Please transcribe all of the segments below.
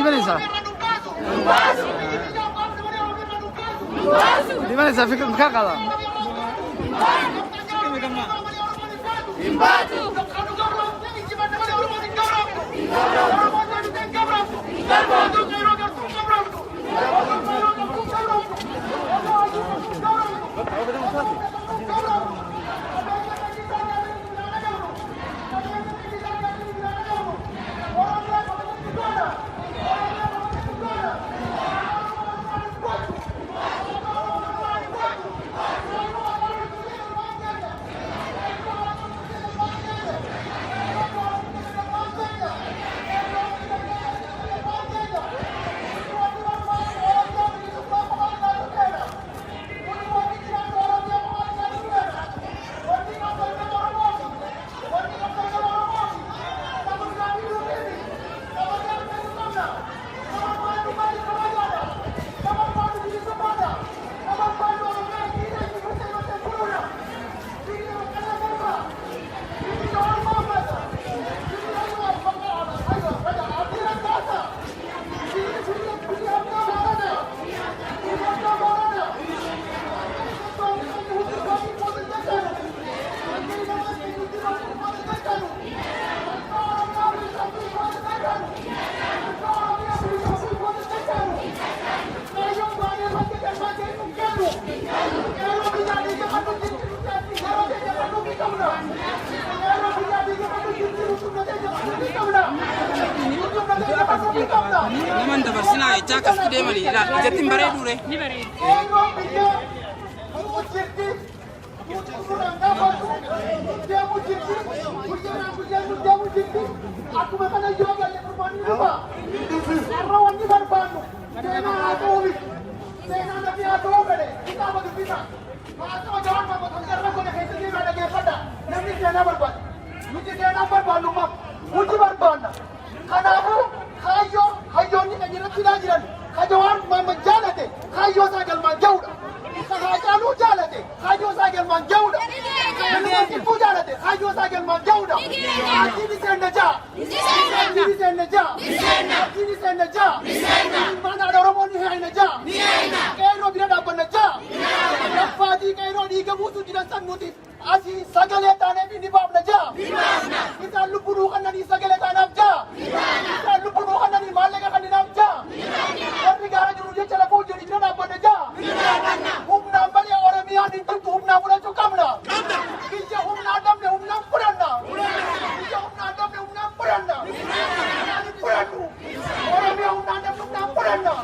Di mana sa? Di mana sa? Fikir mkakala. Naman dabarsina ijaka fide mali ila jetim bare dure ni bare aku makan aja ya perubahan ini pak arrawan ni barbanu sena atomi sena nabi atomi kita bagi kita atau jangan mau tangkar ko na kaito ni mana ke pada nabi sena barban muji sena barbanu mak muji barbana kanabu hayo ni kanyira tilajiran kajawan mama jalate hayo sagal ma jawda kahajalu jalate hayo sagal ma jawda ni puja jalate hayo sagal ma jawda ini sena ja ini sena ja ini sena ja mana ada orang ni hai na ja kairo birada banna ja fadi kairo di ke mutu tidak sanguti asi sagale tane ni bab na ja kita lupuru kan ni sagale tane ja kita lupuru kan ni malega kan ni ja tapi gara juru je chala ko jeri birada banna ja humna bali orang mi ani tu humna pura tu kamna kita humna adam ne humna purana kita humna adam ne humna purana puranu orang mi humna adam humna purana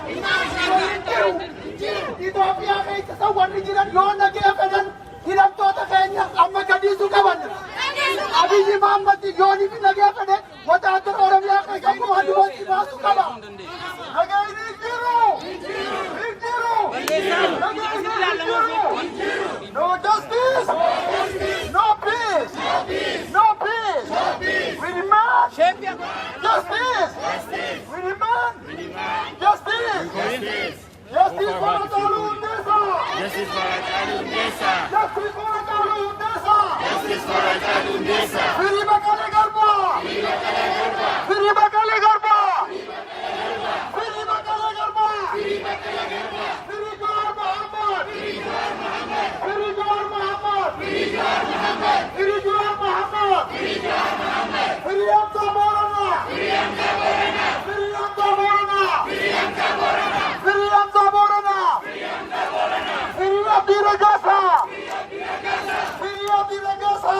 itu apa yang kita tahu ni jiran yona ke akan hidup tota kayaknya amma jadi suka banget. Abi si Muhammad di yoni pindah ke akan wata atur orang yang akan kamu mandi wati masuk kalah. Agak ini jiru. No justice. No peace. No peace. We demand justice. We demand justice. Justice para Talun Desa. Justice para Talun Desa. Justice para Talun Desa. Justice para Talun Desa. Firi bakale garba. Firi bakale garba. Firi bakale garba. Firi Johar Muhammad. Firi Johar Muhammad. Firi Johar Muhammad. Firi Amta Borana. Firi Amta Borana. Firi Amta Borana. Firi Abdi Ragasa. Firi Abdi Ragasa.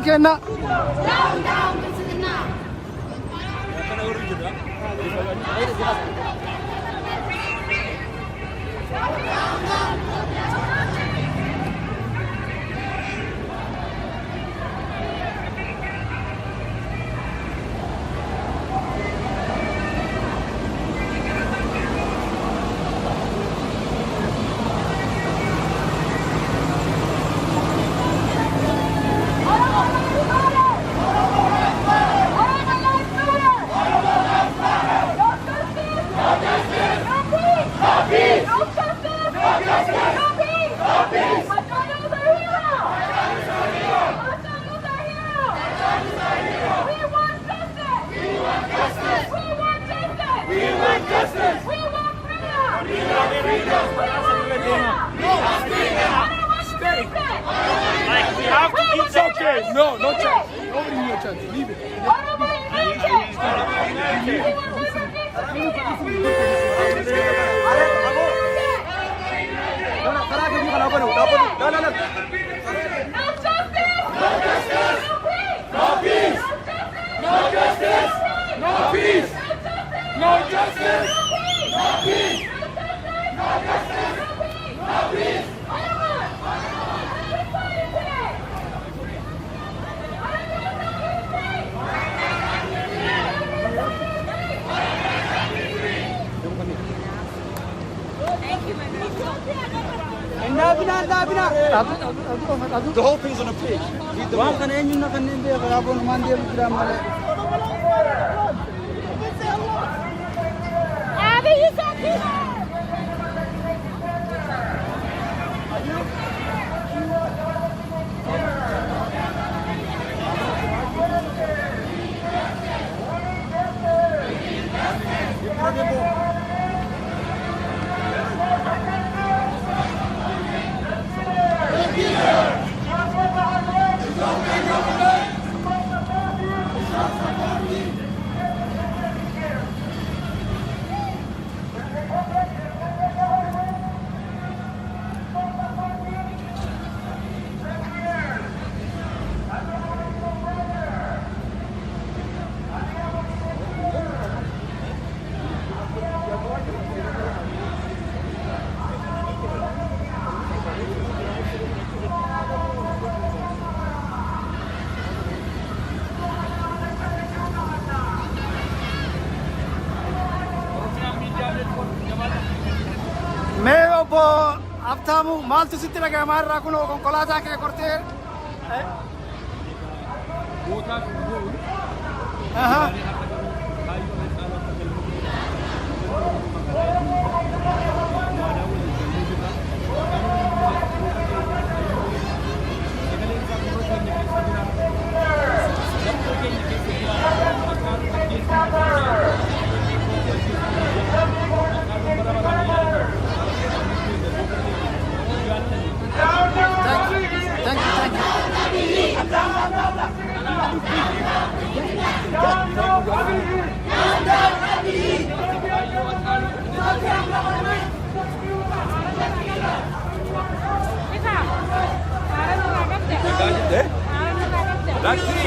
Kena. It's okay. No chance. Nobody need a chance. Leave it. The whole thing's on a page. Read the Mee obbo Abtaamu maaltu sitti dhaga'amaa irraa kun konkolaataa kee kortee? Lagi.